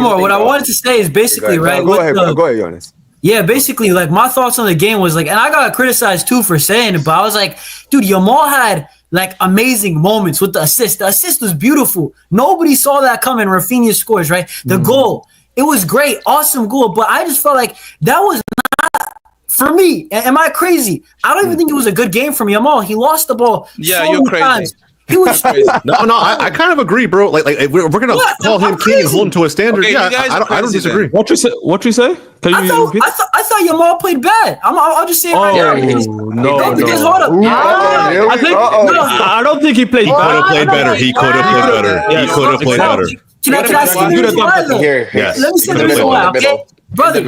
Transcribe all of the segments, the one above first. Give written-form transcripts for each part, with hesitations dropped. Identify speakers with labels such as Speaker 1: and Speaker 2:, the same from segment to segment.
Speaker 1: what I wanted to say is basically right.
Speaker 2: Go ahead, Jonas.
Speaker 1: Yeah, basically, like my thoughts on the game was like, and I got criticized too for saying it, but I was like, dude, Yamal had like amazing moments with the assist. The assist was beautiful. Nobody saw that coming. Rafinha scores, right? The goal, it was great, awesome goal. But I just felt like that was not for me. Am I crazy? I don't even think it was a good game from Yamal. He lost the ball.
Speaker 3: Yeah,
Speaker 1: so
Speaker 3: you're
Speaker 1: many
Speaker 3: crazy.
Speaker 1: times. He was
Speaker 4: No, I kind of agree, bro. Like if we're gonna call him king and hold him to a standard.
Speaker 3: Okay,
Speaker 4: yeah,
Speaker 3: you guys are
Speaker 4: I don't
Speaker 3: crazy
Speaker 4: disagree.
Speaker 3: then.
Speaker 5: What you say? Can you repeat?
Speaker 1: I thought Yamal played bad. I'll just say it right now.
Speaker 5: No.
Speaker 1: Because hold up.
Speaker 5: I don't think he played
Speaker 4: He could have
Speaker 5: bad.
Speaker 4: played better. He could have played better. He could have played better.
Speaker 1: Can I say the reason why, though?
Speaker 4: Yes.
Speaker 1: Let me say the reason why, okay? Brother,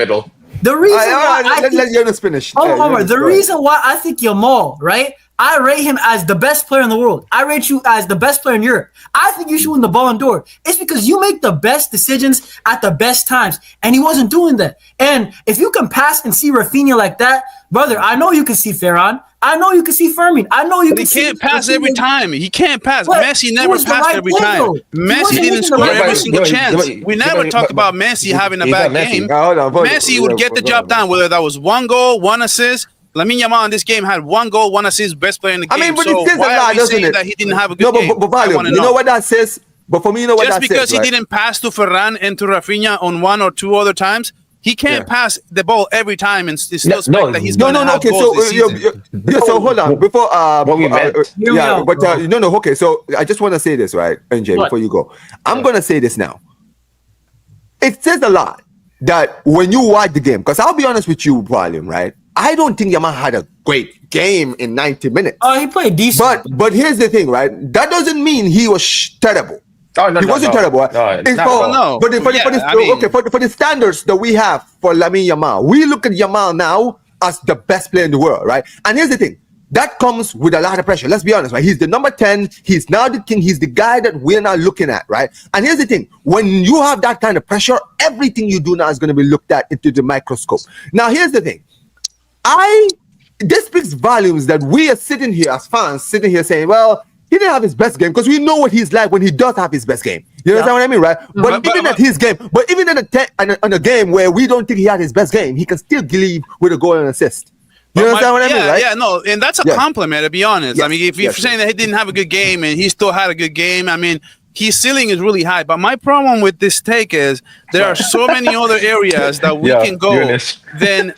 Speaker 1: the reason why I think...
Speaker 2: Let Jonas finish.
Speaker 1: Omar, the reason why I think Yamal, right? I rate him as the best player in the world. I rate you as the best player in Europe. I think you should win the Ballon d'Or. It's because you make the best decisions at the best times, and he wasn't doing that. And if you can pass and see Rafinha like that, brother, I know you can see Ferran. I know you can see Fermin. I know you can see...
Speaker 3: He can't pass
Speaker 1: Rafinha.
Speaker 3: every time. He can't pass.
Speaker 1: But
Speaker 3: Messi never
Speaker 1: was the
Speaker 3: passed
Speaker 1: right
Speaker 3: every
Speaker 1: play,
Speaker 3: time.
Speaker 1: though. He
Speaker 3: Messi
Speaker 1: wasn't
Speaker 3: didn't
Speaker 1: making
Speaker 3: score
Speaker 1: the right
Speaker 3: every
Speaker 1: play.
Speaker 3: single chance. We never talk about Messi having a bad game. Messi would get the job done, whether that was one goal, one assist. Lamine Yamal in this game had one goal, one assist, best player in the game.
Speaker 2: I mean, but
Speaker 3: so
Speaker 2: it says a
Speaker 3: why
Speaker 2: lot,
Speaker 3: are we
Speaker 2: doesn't
Speaker 3: saying
Speaker 2: it?
Speaker 3: that he didn't have a good
Speaker 2: No,
Speaker 3: game?
Speaker 2: but Volume, you know what that says? But for me, you know what that
Speaker 3: Just
Speaker 2: says,
Speaker 3: because he
Speaker 2: right?
Speaker 3: didn't pass to Ferran and to Rafinha on one or two other times, he can't pass the ball every time and still expect that he's going to have
Speaker 2: okay,
Speaker 3: goals this season.
Speaker 2: so hold on before
Speaker 6: What we meant.
Speaker 2: okay, so I just want to say this, right, NJ, before you go. I'm going to say this now. It says a lot that when you watch the game, because I'll be honest with you, Volume, right? I don't think Yamal had a great game in 90 minutes.
Speaker 1: Oh, he played decent.
Speaker 2: But here's the thing, right? That doesn't mean he was terrible. He wasn't terrible.
Speaker 3: For
Speaker 2: the standards that we have for Lamine Yamal, we look at Yamal now as the best player in the world, right? And here's the thing. That comes with a lot of pressure. Let's be honest, right? He's the number 10. He's now the king. He's the guy that we're now looking at, right? And here's the thing. When you have that kind of pressure, everything you do now is going to be looked at into the microscope. Now, here's the thing. This speaks volumes that we are sitting here as fans, sitting here saying, well, he didn't have his best game because we know what he's like when he does have his best game. You understand what I mean, right? But even in a game where we don't think he had his best game, he can still leave with a goal and assist. You understand what I mean, right?
Speaker 3: Yeah, no, and that's a compliment, to be honest.
Speaker 2: Yes.
Speaker 3: I mean, if you're saying that he didn't have a good game and he still had a good game, I mean, his ceiling is really high. But my problem with this take is there are so many other areas that we can go than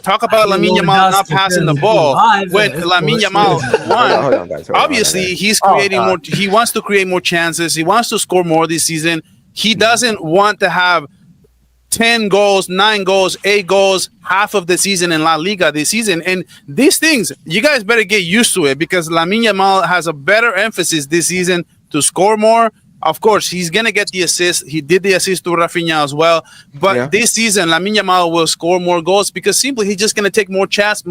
Speaker 3: talk about Lamine Yamal not passing the ball. When Lamine Yamal won, obviously he's creating more. He wants to create more chances. He wants to score more this season. He doesn't want to have 10 goals, 9 goals, 8 goals, half of the season in La Liga this season. And these things, you guys better get used to it because Lamine Yamal has a better emphasis this season to score more. Of course, he's going to get the assist. He did the assist to Rafinha as well. But this season, Lamine Yamal will score more goals because simply he's just going to take more shots,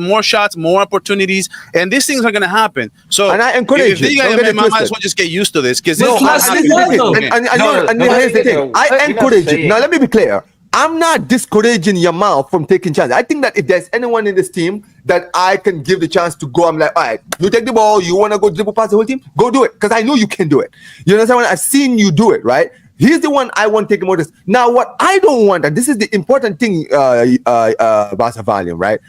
Speaker 3: more opportunities, and these things are going to happen. So,
Speaker 2: and I encourage you.
Speaker 3: Might as well just get used to this because
Speaker 2: here's the thing. I encourage you. Now, let me be clear. I'm not discouraging Yamal from taking chances. I think that if there's anyone in this team that I can give the chance to go, I'm like, all right, you take the ball, you want to go dribble past the whole team? Go do it, because I know you can do it. You understand? I've seen you do it, right? He's the one I want to take more this. Now, what I don't want, and this is the important thing, Barça Volume, right?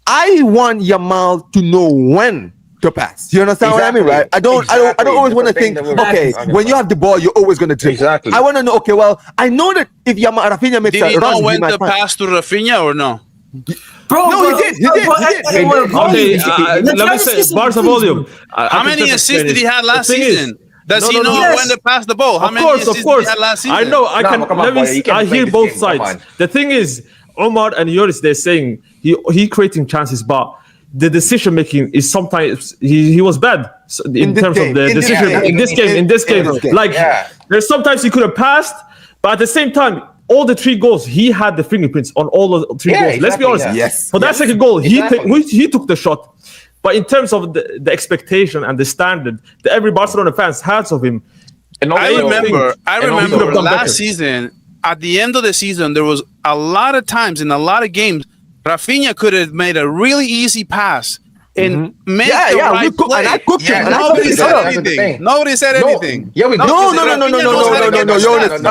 Speaker 2: I want Yamal to know when to pass. You understand what I mean, right? I don't always want to think, okay, when you have the ball, you're always going to dribble.
Speaker 6: Exactly.
Speaker 2: I want to know, okay, well, I know that if Rafinha makes
Speaker 3: did he
Speaker 2: a run,
Speaker 3: know when to pass to Rafinha or no?
Speaker 2: No, he did.
Speaker 5: Okay, let me say, Barça Volume.
Speaker 3: How many assists did he have last season? Does he know when to pass the ball? How many assists did he have last season?
Speaker 5: I know. I hear both sides. The thing is, Omar and Yoris, they're saying he creating chances, but the decision making is sometimes he was bad in terms of the decision in this game. Like there's sometimes he could have passed, but at the same time, all the 3 goals he had the fingerprints on all the 3 goals. Let's be honest.
Speaker 2: Yes.
Speaker 5: For that second goal, he took the shot. But in terms of the expectation and the standard that every Barcelona fans has of him,
Speaker 3: I remember last season. At the end of the season, there was a lot of times in a lot of games, Rafinha could have made a really easy pass and make the
Speaker 2: we
Speaker 3: right
Speaker 2: cook,
Speaker 3: play.
Speaker 2: and I cooked him.
Speaker 6: Yeah,
Speaker 2: And I
Speaker 3: Nobody
Speaker 2: cooked
Speaker 3: said
Speaker 2: him.
Speaker 3: anything. Nobody said anything.
Speaker 6: Yeah, we did.
Speaker 2: No, Jonas.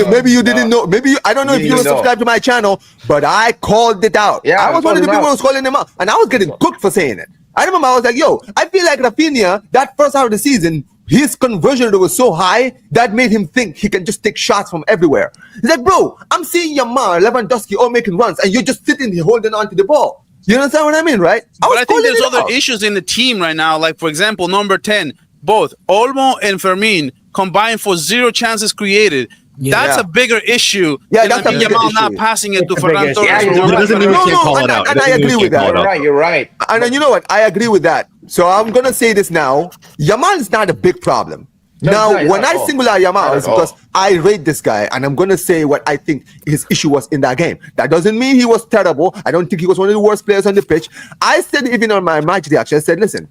Speaker 2: Maybe you didn't know. Maybe I don't know if you were subscribed to my channel, but I called it out.
Speaker 6: Yeah,
Speaker 2: I was one of the people who was calling him out, and I was getting cooked for saying it. I remember I was like, yo, I feel like Rafinha, that first half of the season, his conversion rate was so high that made him think he can just take shots from everywhere. He's like, bro, I'm seeing Yamal, Lewandowski all making runs, and you're just sitting here holding on to the ball. You understand what I mean, right?
Speaker 3: But I think there's other issues in the team right now. Like, for example, number 10, both Olmo and Fermin combined for 0 chances created. That's a bigger issue than Lamine Yamal not passing it to Ferran Torres.
Speaker 2: And I agree with that.
Speaker 6: You're right.
Speaker 2: And then you know what? I agree with that. So I'm going to say this now. Yamal is not a big problem. Now, when I single out Yamal, it's because I rate this guy, and I'm going to say what I think his issue was in that game. That doesn't mean he was terrible. I don't think he was one of the worst players on the pitch. I said, even on my match reaction, I said, listen,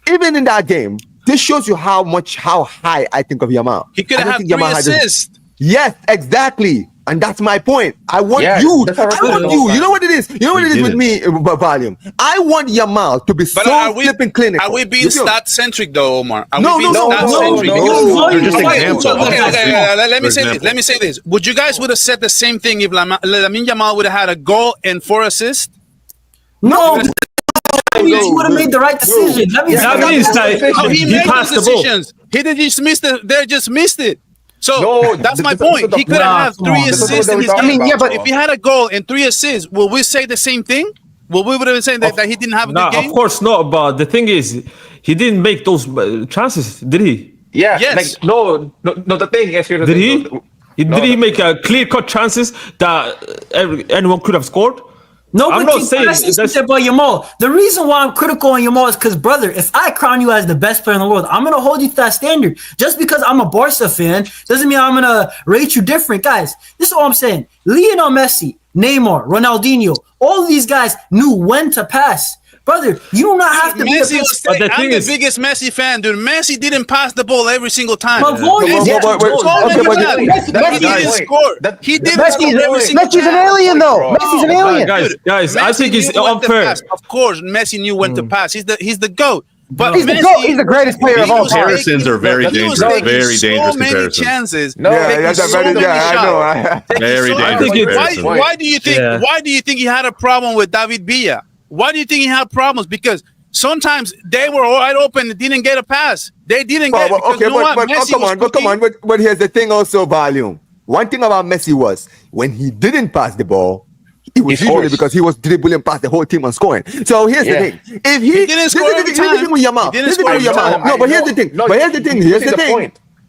Speaker 2: even in that game, this shows you how high I think of Yamal.
Speaker 3: He could have had 3 assists.
Speaker 2: Yes, exactly. And that's my point. I want you. You know what it is? You know what it is with me, Volume? I want Yamal to be so flipping clinical.
Speaker 3: Are we being stat-centric, though, Omar?
Speaker 2: No.
Speaker 4: They're just examples.
Speaker 3: Okay, let me say this. Would you guys would have said the same thing if Lamine Yamal would have had a goal and 4 assists?
Speaker 1: No. He would have made the right decision.
Speaker 3: He made those decisions. He just missed it. They just missed it. So that's my point. He could have had 3 assists in his game. But if he had a goal and 3 assists, will we say the same thing? Well, we would have been saying that he didn't have a good game?
Speaker 5: Of course not. But the thing is, he didn't make those chances, did he?
Speaker 6: Yeah.
Speaker 3: Yes.
Speaker 6: No. The thing is,
Speaker 5: did he? Did he make clear-cut chances that anyone could have scored?
Speaker 1: No,
Speaker 5: I'm
Speaker 1: but
Speaker 5: not saying
Speaker 1: that's about Yamal. The reason why I'm critical on Yamal is because, brother, if I crown you as the best player in the world, I'm gonna hold you to that standard. Just because I'm a Barca fan doesn't mean I'm gonna rate you different, guys. This is all I'm saying. Lionel Messi, Neymar, Ronaldinho, all of these guys knew when to pass. Brother, you do not have to be
Speaker 3: I'm the biggest Messi fan, dude. Messi didn't pass the ball every single time.
Speaker 1: He
Speaker 3: didn't score. He didn't score every single time.
Speaker 7: Messi's an alien, though. Messi's an alien.
Speaker 5: Guys, I think it's unfair.
Speaker 3: Of course, Messi knew when to pass. He's the GOAT. But
Speaker 7: he's the GOAT. He's the greatest player of all time.
Speaker 4: Comparisons are very dangerous. Very dangerous comparisons.
Speaker 3: Chances.
Speaker 2: I know.
Speaker 4: Very dangerous.
Speaker 3: Why do you think he had a problem with David Villa? Why do you think he had problems? Because sometimes they were wide open and didn't get a pass. They didn't get it.
Speaker 2: Come on. But here's the thing also, Volume. One thing about Messi was when he didn't pass the ball, it was usually because he was dribbling past the whole team and scoring. So here's the thing. If he
Speaker 3: didn't score every time.
Speaker 2: No, but here's the thing.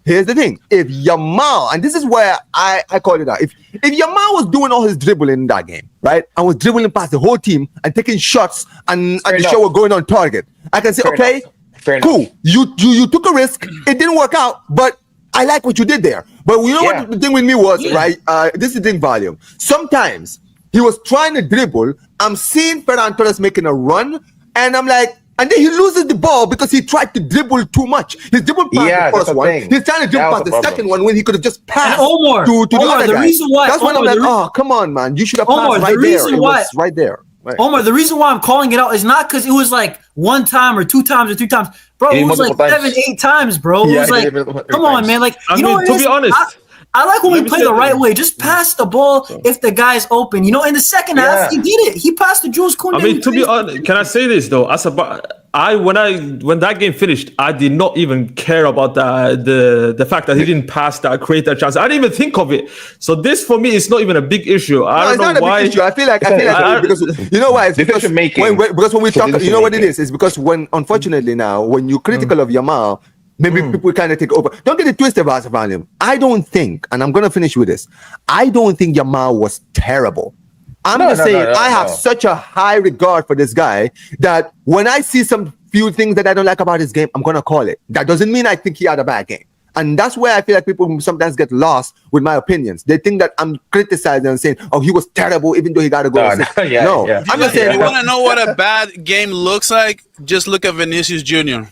Speaker 2: Here's the thing. If Yamal, and this is where I call it out. If Yamal was doing all his dribbling in that game, right, and was dribbling past the whole team and taking shots and the show were going on target, I can say, cool. You took a risk. It didn't work out, but I like what you did there. But you know what the thing with me was, right? This is the thing, Volume. Sometimes he was trying to dribble. I'm seeing Ferran Torres making a run, and I'm like, and then he loses the ball because he tried to dribble too much. He dribbled past the first one. He's trying to dribble past the second one when he could have just passed to the other guy. That's when I'm like, oh, come on, man. You should have passed right there. It was right there. Right.
Speaker 1: Omar, the reason why I'm calling it out is not because it was like 1 time or 2 times or 3 times. Bro, it was like 7, 8 times, bro. It was like, come on, man. Like, you know what it is?
Speaker 5: To be honest,
Speaker 1: I like when we play the right way. Just pass the ball if the guy's open. You know, in the second half, he did it. He passed to Jules Koundé.
Speaker 5: I mean, to be honest, can I say this though? When that game finished, I did not even care about the fact that he didn't pass that, create that chance. I didn't even think of it. So this for me is not even a big issue. I don't know why.
Speaker 2: Big issue. I feel like because you know why? It's because when we talk, you know what it is? It's because when unfortunately now when you're critical of Yamal, maybe people kind of take over. Don't get it twisted about Volume. I don't think, and I'm gonna finish with this. I don't think Yamal was terrible. I'm just saying I have such a high regard for this guy that when I see some few things that I don't like about his game, I'm going to call it. That doesn't mean I think he had a bad game. And that's where I feel like people sometimes get lost with my opinions. They think that I'm criticizing and saying, oh, he was terrible even though he got a goal.
Speaker 3: I'm just saying. You want to know what a bad game looks like? Just look at Vinicius Jr.